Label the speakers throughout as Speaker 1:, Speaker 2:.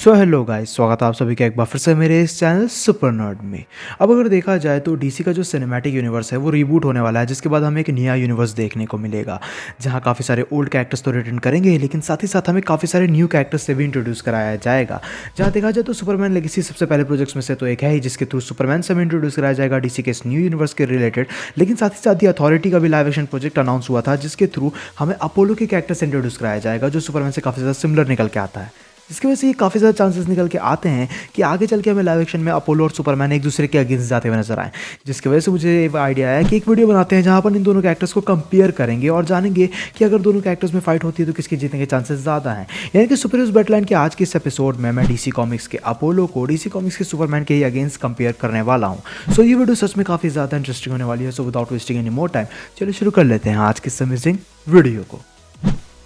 Speaker 1: So hello guys, स्वागत है आप सभी का एक बार फिर से मेरे इस चैनल सुपर नर्ड में। अब अगर देखा जाए तो डीसी का जो सिनेमैटिक यूनिवर्स है वो रीबूट होने वाला है, जिसके बाद हमें एक नया यूनिवर्स देखने को मिलेगा जहां काफ़ी सारे ओल्ड कैरेक्टर्स तो रिटर्न करेंगे, लेकिन साथ ही साथ हमें काफ़ी सारे न्यू कैरेक्टर्स से भी इंट्रोड्यूस कराया जाएगा। जहाँ देखा जाए तो सुपरमैन लेगेसी सबसे पहले प्रोजेक्ट्स में से तो एक है ही, जिसके थ्रू सुपरमैन से हमें इंट्रोड्यूस कराया जाएगा डीसी के इस न्यू यूनिवर्स के रिलेटेड। लेकिन साथ ही साथ ही अथॉरिटी का भी लाइव एक्शन प्रोजेक्ट अनाउंस हुआ था, जिसके थ्रू हमें अपोलो के कैरेक्टर से इंट्रोड्यूस कराया जाएगा, जो सुपरमैन से काफ़ी ज़्यादा सिमिलर निकल के आता है। जिसकी वजह से ये काफ़ी ज़्यादा चांसेस निकल के आते हैं कि आगे चल के हमें लाइव एक्शन में अपोलो और सुपरमैन एक दूसरे के अगेंस्ट जाते हुए नजर आए। जिसकी वजह से मुझे ये आइडिया आया कि एक वीडियो बनाते हैं जहाँ पर इन दोनों कैरेक्टर्स को कंपेयर करेंगे और जानेंगे कि अगर दोनों कैरेक्टर्स में फाइट होती है तो किसके जीतने के चांसेस ज़्यादा हैं। यानी कि सुपर हीरोज बैटललाइन के आज के इस एपिसोड में मैं डीसी कॉमिक्स के अपोलो को डीसी कॉमिक्स के सुपरमैन के ही अगेंस्ट कंपेयर करने वाला हूँ। सो ये वीडियो सच में काफ़ी ज़्यादा इंटरेस्टिंग होने वाली है। So without wasting any more time चलिए शुरू कर लेते हैं आज के इस अमेजिंग वीडियो को।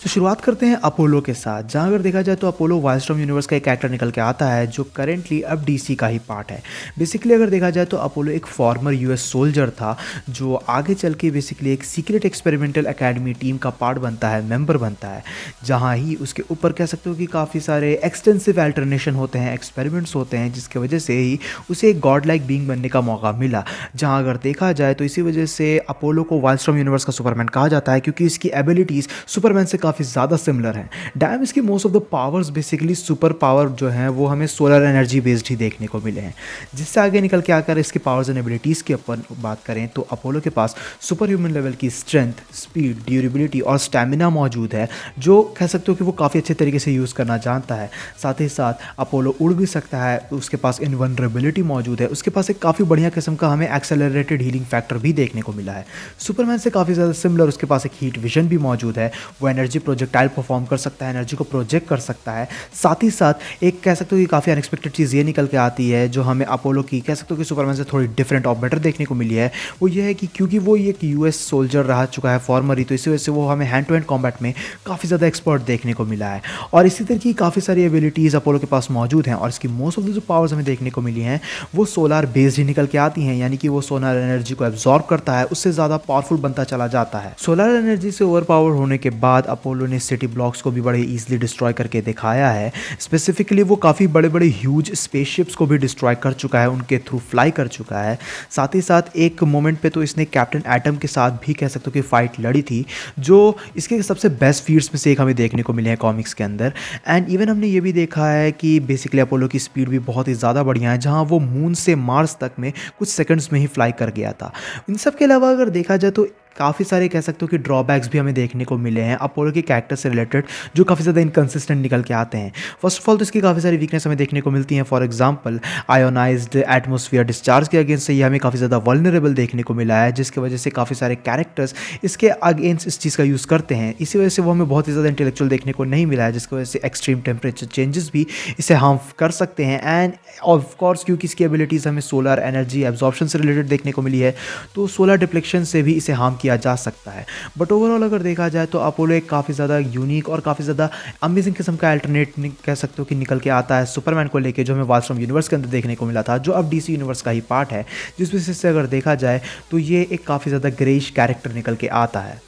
Speaker 1: तो शुरुआत करते हैं अपोलो के साथ, जहां अगर देखा जाए तो अपोलो वाइल्डस्टॉर्म यूनिवर्स का एक कैरेक्टर निकल के आता है जो करेंटली अब डीसी का ही पार्ट है। बेसिकली अगर देखा जाए तो अपोलो एक फॉर्मर यूएस सोल्जर था जो आगे चल के बेसिकली एक सीक्रेट एक्सपेरिमेंटल एकेडमी टीम का पार्ट बनता है, मेंबर बनता है, जहां ही उसके ऊपर कह सकते हो कि काफ़ी सारे एक्सटेंसिव अल्टरनेशन होते हैं, एक्सपेरिमेंट्स होते हैं, जिसकी वजह से ही उसे एक गॉड लाइक बींग बनने का मौका मिला। जहाँ अगर देखा जाए तो इसी वजह से अपोलो को वाइल्डस्टॉर्म यूनिवर्स का सुपरमैन कहा जाता है, क्योंकि इसकी एबिलिटीज़ सुपरमैन से काफ़ी ज़्यादा सिमिलर हैं। डैम इसकी most of the powers basically super power जो हैं वो हमें सोलर एनर्जी बेस्ड ही देखने को मिले हैं। जिससे आगे निकल के आकर इसके पावर्स एंड एबिलिटीज़ की अपन बात करें तो अपोलो के पास सुपर ह्यूमन लेवल की स्ट्रेंथ, स्पीड, ड्यूरेबिलिटी और स्टैमिना मौजूद है, जो कह सकते हो कि वो काफ़ी अच्छे तरीके से यूज़ करना जानता है। साथ ही साथ अपोलो उड़ भी सकता है, उसके पास इनवनरेबिलिटी मौजूद है, उसके पास एक काफ़ी बढ़िया किस्म का हमें एक्सेलरेटेड हीलिंग फैक्टर भी देखने को मिला है। सुपरमैन से काफ़ी ज़्यादा सिमिलर उसके पास एक हीट विजन भी मौजूद है, वो एनर्जी प्रोजेक्टाइल परफॉर्म कर सकता है, एनर्जी को प्रोजेक्ट कर सकता है। साथ ही साथ एक कह सकते हो कि काफ़ी अनएक्सपेक्टेड चीज़ ये निकल के आती है जो हमें अपोलो की कह सकते हो कि सुपरमैन से थोड़ी डिफरेंट और बेटर देखने को मिली है। वो ये है कि क्योंकि वो एक यूएस सोल्जर रह चुका है फॉर्मरी, तो इसी वजह से वो हमें हैंड टू हैंड कॉम्बैट में काफ़ी ज़्यादा एक्सपर्ट देखने को मिला है। और इसी तरह की काफ़ी सारी एबिलिटीज़ अपोलो के पास मौजूद हैं और इसकी मोस्ट ऑफ द जो पावर्स हमें देखने को मिली हैं वो सोलार बेस्ड ही निकल के आती हैं। यानी कि वो सोलर एनर्जी को एब्जॉर्ब करता है, उससे ज़्यादा पावरफुल बनता चला जाता है। सोलर एनर्जी से ओवर पावर होने के बाद अपोलो ने सिटी ब्लॉक्स को भी बड़े ईजिली डिस्ट्रॉय करके दिखाया है। स्पेसिफिकली वो काफ़ी बड़े बड़े ह्यूज स्पेसशिप्स को भी डिस्ट्रॉय कर चुका है, उनके थ्रू फ्लाई कर चुका है। साथ ही साथ एक मोमेंट पे तो इसने कैप्टन एटम के साथ भी कह सकते हो कि फाइट लड़ी थी, जो इसके सबसे बेस्ट फीट्स में से एक हमें देखने को मिले हैं कॉमिक्स के अंदर। एंड इवन हमने ये भी देखा है कि बेसिकली अपोलो की स्पीड भी बहुत ही ज़्यादा बढ़िया है, जहाँ वो मून से मार्स तक में कुछ सेकंड्स में ही फ्लाई कर गया था। इन सब के अलावा अगर देखा जाए तो काफ़ी सारे कह सकते हो कि ड्रॉबैक्स भी हमें देखने को मिले हैं अपोलो के कैरेक्टर से रिलेटेड, जो काफ़ी ज़्यादा इनकन्सिस्टेंट निकल के आते हैं। फर्स्ट ऑफ ऑल तो इसकी काफ़ी सारी वीकनेस हमें देखने को मिलती हैं। For example ionised atmosphere discharge के अगेंस्ट से ये हमें काफ़ी ज़्यादा वल्नरेबल देखने को मिला है, जिसकी वजह से काफ़ी सारे कैरेक्टर्स इसके अगेंस्ट इस चीज़ का यूज़ करते हैं। इसी वजह से वो हमें बहुत ही ज़्यादा इंटेलेक्चुअल देखने को नहीं मिला है, जिसकी वजह से एक्सट्रीम टेम्परेचर चेंजेस भी इसे हार्म कर सकते हैं। एंड ऑफ कोर्स क्योंकि इसकी एबिलिटीज़ हमें सोलर एनर्जी एब्जॉर्प्शन से रिलेटेड देखने को मिली है, तो सोलर डिप्लेक्शन से भी इसे हार्म किया जा सकता है। बट ओवरऑल अगर देखा जाए तो अपोलो एक काफ़ी ज़्यादा यूनिक और काफ़ी ज़्यादा अमेजिंग किस्म का अल्टरनेट कह सकते हो कि निकल के आता है सुपरमैन को लेके, जो हमें वाइल्डस्टॉर्म यूनिवर्स के अंदर देखने को मिला था, जो अब डीसी यूनिवर्स का ही पार्ट है। जिस वजह से अगर देखा जाए तो ये एक काफ़ी ज़्यादा ग्रेइश कैरेक्टर निकल के आता है।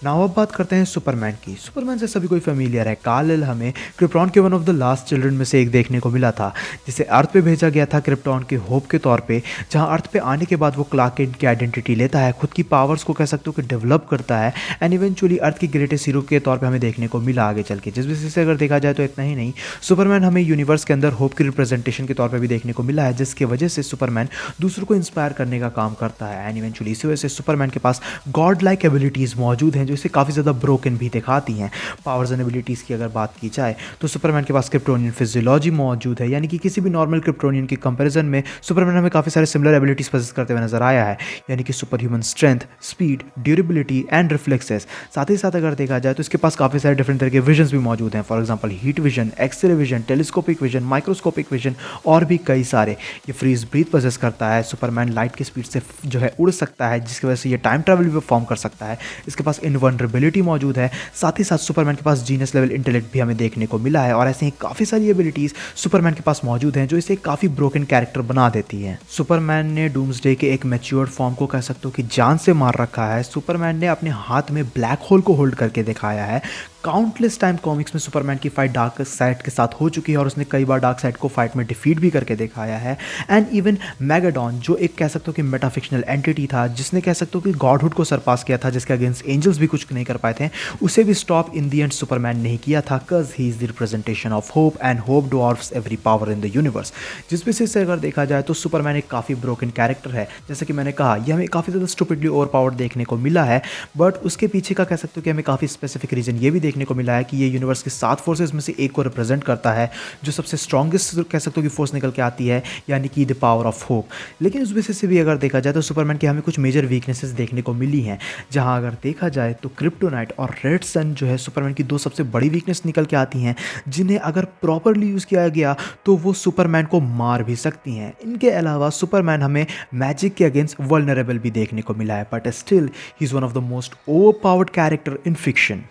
Speaker 1: नाउ अब बात करते हैं सुपरमैन की। सुपरमैन से सभी कोई फेमिलियर है। काल-एल हमें क्रिप्टॉन के one of the last children में से एक देखने को मिला था, जिसे अर्थ पे भेजा गया था क्रिप्टॉन के होप के तौर पे, जहां अर्थ पे आने के बाद वो क्लार्क केंट की आइडेंटिटी लेता है, खुद की पावर्स को कह सकते हो कि डेवलप करता है एंड इवेंचुअली अर्थ की ग्रेटेस्ट हीरो के तौर पर हमें देखने को मिला आगे चल के। जिस वजह से अगर देखा जाए तो इतना ही नहीं, सुपरमैन हमें यूनिवर्स के अंदर होप की रिप्रेजेंटेशन के तौर पर भी देखने को मिला है, जिसकी वजह से सुपरमैन दूसरों को इंस्पायर करने का काम करता है। एंड इवेंचुअली इसी वजह से सुपरमैन के पास गॉड लाइक एबिलिटीज़ मौजूद हैं, जो इसे काफ़ी ज़्यादा ब्रोकन भी दिखाती हैं। पावर्स एंड एबिलिटीज़ की अगर बात की जाए तो सुपरमैन के पास क्रिप्टोनियन फिजियोलॉजी मौजूद है, यानी कि किसी भी नॉर्मल क्रिप्टोनियन के कंपैरिजन में सुपरमैन हमें काफ़ी सारे सिमिलर एबिलिटीज़ पोजेस करते हुए नजर आया है, यानी कि super human strength, speed, durability and reflexes. साथ ही साथ अगर देखा जाए तो इसके पास काफ़ी सारे डिफरेंट तरह के विजन्स भी मौजूद हैं। For example heat vision, x-ray vision, telescopic vision, microscopic vision और भी कई सारे। ये फ्रीज ब्रीथ पोजेस करता है। सुपरमैन लाइट की स्पीड से जो है उड़ सकता है, जिसकी वजह से ये टाइम ट्रैवल भी परफॉर्म कर सकता है। इसके पास इनवनरेबिलिटी मौजूद है। साथ ही साथ सुपरमैन के पास जीनियस लेवल इंटेलेक्ट भी हमें देखने को मिला है और ऐसे ही काफ़ी सारी एबिलिटीज़ सुपरमैन के पास मौजूद हैं जो इसे काफ़ी ब्रोकन कैरेक्टर बना देती हैं। सुपरमैन ने डूम्सडे के एक मैच्योर्ड फॉर्म को कह सकते हो कि जान से मार रखा है। सुपरमैन ने अपने हाथ में ब्लैक होल को होल्ड करके दिखाया है। काउंटलेस टाइम कॉमिक्स में सुपरमैन की फाइट डार्क साइड के साथ हो चुकी है और उसने कई बार डार्क साइड को फाइट में डिफीट भी करके दिखाया है। एंड इवन मैगाडॉन जो एक कह सकते हो कि मेटाफिक्शनल एंटिटी था, जिसने कह सकते हो कि गॉडहुड को सरपास किया था, जिसके अगेंस्ट एंजल्स भी कुछ नहीं कर पाए थे, उसे भी stop in the end superman नहीं किया था, because he is the representation of hope and hope dwarfs every power in the universe. जिस बेसिस से अगर देखा जाए तो सुपरमैन एक काफ़ी ब्रोकन कैरेक्टर है। जैसे कि मैंने कहा, यह हमें काफ़ी ज़्यादा स्टूपिडली ओवर पावर्ड देखने को मिला है, बट उसके पीछे का कह सकते हो कि हमें काफ़ी स्पेसिफिक रीजन ये भी देखने को मिला है कि ये यूनिवर्स के 7 फोर्सेज में से एक को रिप्रेजेंट करता है, जो सबसे स्ट्रॉन्गेस्ट कह सकते हो कि फोर्स निकल के आती है, यानी कि द पावर ऑफ होप। लेकिन उस बेसिस से भी अगर देखा जाए तो सुपरमैन की हमें कुछ मेजर वीकनेसेस देखने को मिली हैं, जहां अगर देखा जाए तो क्रिप्टोनाइट और रेड सन जो है सुपरमैन की 2 सबसे बड़ी वीकनेस निकल के आती हैं, जिन्हें अगर प्रॉपरली यूज़ किया गया तो वो सुपरमैन को मार भी सकती हैं। इनके अलावा सुपरमैन हमें मैजिक के अगेंस्ट वल्नरेबल भी देखने को मिला है, but still he is one of the most over powered character in fiction.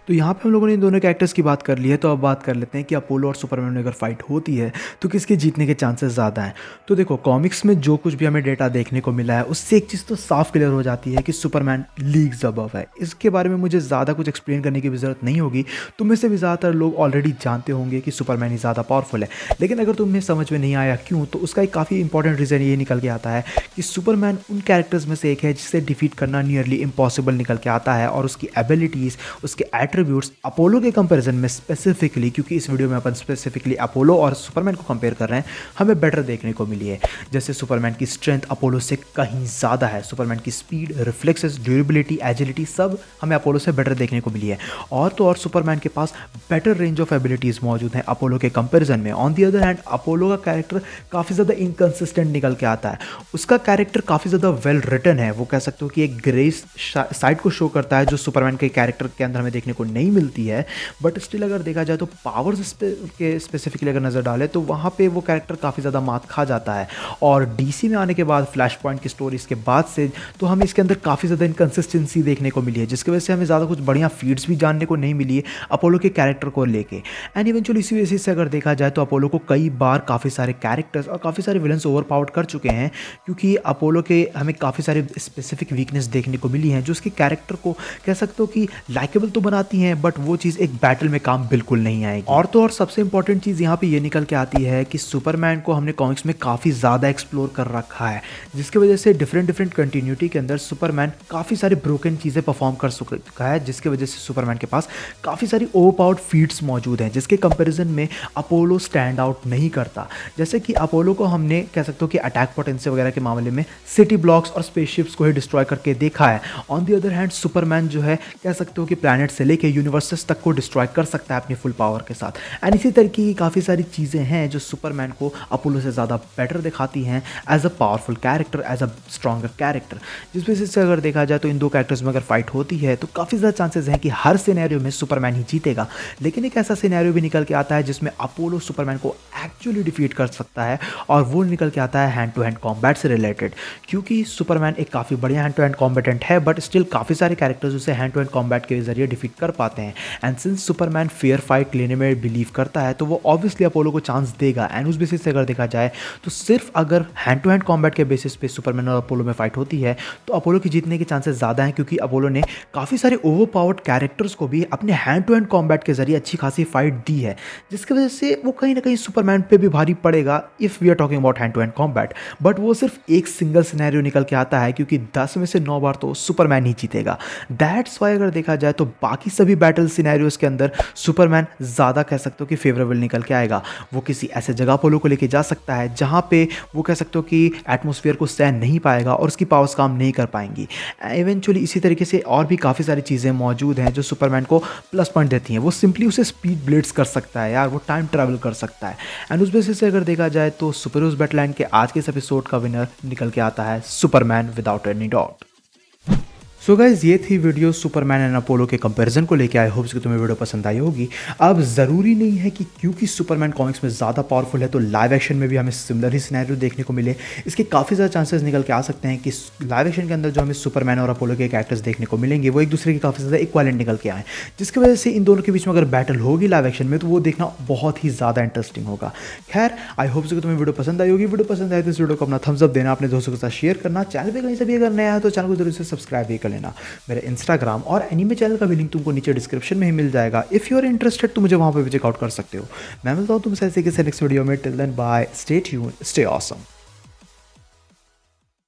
Speaker 1: तो यहाँ पे हम लोगों ने इन दोनों कैरेक्टर्स की बात कर ली है, तो अब बात कर लेते हैं कि अपोलो और सुपरमैन में अगर फाइट होती है तो किसके जीतने के चांसेस ज़्यादा हैं। तो देखो, कॉमिक्स में जो कुछ भी हमें डेटा देखने को मिला है उससे एक चीज़ तो साफ क्लियर हो जाती है कि सुपरमैन लीग्स अबव है। इसके बारे में मुझे ज़्यादा कुछ एक्सप्लेन करने की भी ज़रूरत नहीं होगी, तुम में से भी ज़्यादातर लोग ऑलरेडी जानते होंगे कि सुपरमैन ही ज़्यादा पावरफुल है। लेकिन अगर तुम्हें समझ में नहीं आया क्यों, तो उसका एक काफ़ी इंपॉर्टेंट रीज़न ये निकल के आता है कि सुपरमैन उन कैरेक्टर्स में से एक है जिसे डिफीट करना नियरली इम्पॉसिबल निकल के आता है, और उसकी एबिलिटीज़, उसके एट्रीब्यूट्स अपोलो के कंपैरिजन में स्पेसिफिकली, क्योंकि इस वीडियो में अपन स्पेसिफिकली अपोलो और सुपरमैन को कंपेयर कर रहे हैं, हमें बेटर देखने को मिली है। जैसे सुपरमैन की स्ट्रेंथ अपोलो से कहीं ज़्यादा है, सुपरमैन की स्पीड, रिफ्लेक्सेस, ड्यूरेबिलिटी, एजिलिटी सब हमें अपोलो से बेटर देखने को मिली है। और तो और सुपरमैन के पास बेटर रेंज ऑफ एबिलिटीज़ मौजूद हैं अपोलो के कंपेरिजन में। On the other hand Apollo का कैरेक्टर काफ़ी ज़्यादा इनकन्सिस्टेंट निकल के आता है। उसका कैरेक्टर काफ़ी ज़्यादा वेल रिटन है, वो कह सकते हो कि एक ग्रेस साइड को शो करता है जो सुपरमैन के कैरेक्टर के अंदर हमें देखने को नहीं मिलती है। बट स्टिल अगर देखा जाए तो पावर्स के स्पेसिफिकली अगर नज़र डालें तो वहाँ पे वो कैरेक्टर काफ़ी ज़्यादा मात खा जाता है। और डीसी में आने के बाद, फ्लैश पॉइंट की स्टोरीज के बाद से, तो हमें इसके अंदर काफ़ी ज़्यादा इनकन्सिस्टेंसी देखने को मिली है, जिसकी वजह से हमें ज़्यादा कुछ बढ़िया फीड्स भी जानने को नहीं मिली है अपोलो के कैरेक्टर को लेके। एंड इवेंचुअली इसी वजह से अगर देखा जाए तो अपोलो को कई बार काफ़ी सारे कैरेक्टर्स और काफ़ी सारे विलन्स ओवर पावर्ड कर चुके हैं, क्योंकि अपोलो के हमें काफ़ी सारे स्पेसिफिक वीकनेस देखने को मिली हैं जो उसके कैरेक्टर को कह सकते हो कि लाइकेबल तो बनाती हैं, बट वो चीज़ एक बैटल में काम बिल्कुल नहीं आएगी। और तो और सबसे इंपॉर्टेंट चीज़ यहाँ पे ये निकल के आती है कि सुपरमैन को हमने कॉमिक्स में काफ़ी ज़्यादा एक्सप्लोर कर रखा है, जिसकी वजह से डिफरेंट कंटिन्यूटी के अंदर सुपरमैन काफ़ी सारी ब्रोकन चीज़ें परफॉर्म कर चुका है, जिसकी वजह से सुपरमैन के पास काफ़ी सारी ओवरपावर्ड फीट्स मौजूद हैं, जिसके कंपेरिजन में अपोलो स्टैंड आउट नहीं करता। जैसे कि अपोलो को हमने कह सकते हो कि अटैक पोटेंशियल वगैरह के मामले में सिटी ब्लॉक्स और स्पेसशिप्स को ही डिस्ट्रॉय करके देखा है। On the other hand Superman जो है कह सकते हो कि प्लैनेट से लेके यूनिवर्सेस तक को डिस्ट्रॉय कर सकता है अपनी फुल पावर के साथ। एंड इसी तरीके की काफ़ी सारी चीज़ें हैं जो सुपरमैन को अपोलो से ज़्यादा बेटर दिखाती हैं as a powerful character, as a stronger character. जिस वजह से अगर देखा जाए तो इन दो कैरेक्टर्स में अगर फाइट होती है तो काफ़ी ज़्यादा चांसेस हैं कि हर सिनेरियो में सुपरमैन ही जीतेगा। लेकिन एक ऐसा सिनेरियो भी निकल के आता है जिसमें अपोलो सुपरमैन को एक्चुअली डिफीट कर सकता है, और वो निकल के आता है हैंड टू हैंड कॉम्बैट से रिलेटेड, क्योंकि सुपरमैन एक काफ़ी बढ़िया हैंड टू हैंड कॉम्बेटेंट है, बट स्टिल काफ़ी सारे कैरेक्टर्स उसे हैंड टू हैंड कॉम्बैट के जरिए डिफीट कर पाते हैं। And since Superman fair fight लेने में बिलीव करता है तो वो ऑब्वियसली अपोलो को चांस देगा। एंड उस बेसिस से अगर देखा जाए तो सिर्फ अगर हैंड टू हैंड कॉम्बैट के बेसिस पे सुपरमैन और अपोलो में फाइट होती है तो अपोलो की जीतने के चांसेस ज़्यादा हैं, क्योंकि अपोलो ने काफ़ी सारे ओवर पावर्ड कैरेक्टर्स को भी अपने हैंड टू हैंड कॉम्बैट के जरिए अच्छी खासी फाइट दी है, जिसकी वजह से वो कहीं ना कहीं सुपरमैन पे भी भारी पड़ेगा if we are talking about hand to hand combat. But वो सिर्फ एक सिंगल सिनेरियो निकल के आता है, क्योंकि 10 में से 9 बार तो सुपरमैन ही जीतेगा। दैट्स वाई अगर देखा जाए तो बाकी सभी बैटल सिनेरियोज के अंदर सुपरमैन ज़्यादा कह सकते हो कि फेवरेबल निकल के आएगा। वो किसी ऐसे जगह अपोलो को लेके जा सकता है जहाँ पे वो कह सकते हो कि एटमॉस्फेयर को सहन नहीं पाएगा और उसकी पावर्स काम नहीं कर पाएंगी। इवेंचुअली इसी तरीके से और भी काफ़ी सारी चीज़ें मौजूद हैं जो सुपरमैन को प्लस पॉइंट देती हैं। वो सिंपली उसे स्पीड ब्लेड्स कर सकता है यार, वो टाइम ट्रैवल कर सकता है। एंड उस बेसिस से अगर देखा जाए तो सुपर हीरोज बैटलैंड के आज के इस एपिसोड का विनर निकल के आता है Superman without any doubt. So guys, ये थी वीडियो सुपरमैन एंड अपोलो के कंपैरिजन को लेके। आई होप्स कि तुम्हें वीडियो पसंद आई होगी। अब ज़रूरी नहीं है कि क्योंकि सुपरमैन कॉमिक्स में ज़्यादा पावरफुल है तो लाइव एक्शन में भी हमें सिमिलर ही सिनेरियो देखने को मिले। इसके काफ़ी ज़्यादा चांसेस निकल के आ सकते हैं कि लाइव एक्शन के अंदर जो हमें सुपरमैन और अपोलो के कैरेक्टर्स देखने को मिलेंगे वो एक दूसरे के काफ़ी ज़्यादा इक्वालेंट निकल के आए, जिसकी वजह से इन दोनों के बीच में अगर बैटल होगी लाइव एक्शन में तो वो देखना बहुत ही ज़्यादा इंटरेस्टिंग होगा। खैर, आई होप्स कि तुम्हें वीडियो पसंद आई होगी। वीडियो पसंद आए तो इस वीडियो को अपना थम्स अप देना, अपने दोस्तों के साथ शेयर करना, चैनल पर कहीं से भी अगर नया है तो चैनल को जरूर से सब्सक्राइब भी कर कर लेना। मेरे इंस्टाग्राम और एनीमे चैनल का भी लिंक तुमको नीचे डिस्क्रिप्शन में ही मिल जाएगा। इफ़ यू आर इंटरेस्टेड तो मुझे वहाँ पे भी चेकआउट कर सकते हो। मैं मिलता हूँ तुमसे ऐसे किसी नेक्स्ट वीडियो में। Till then bye, stay tune, stay awesome.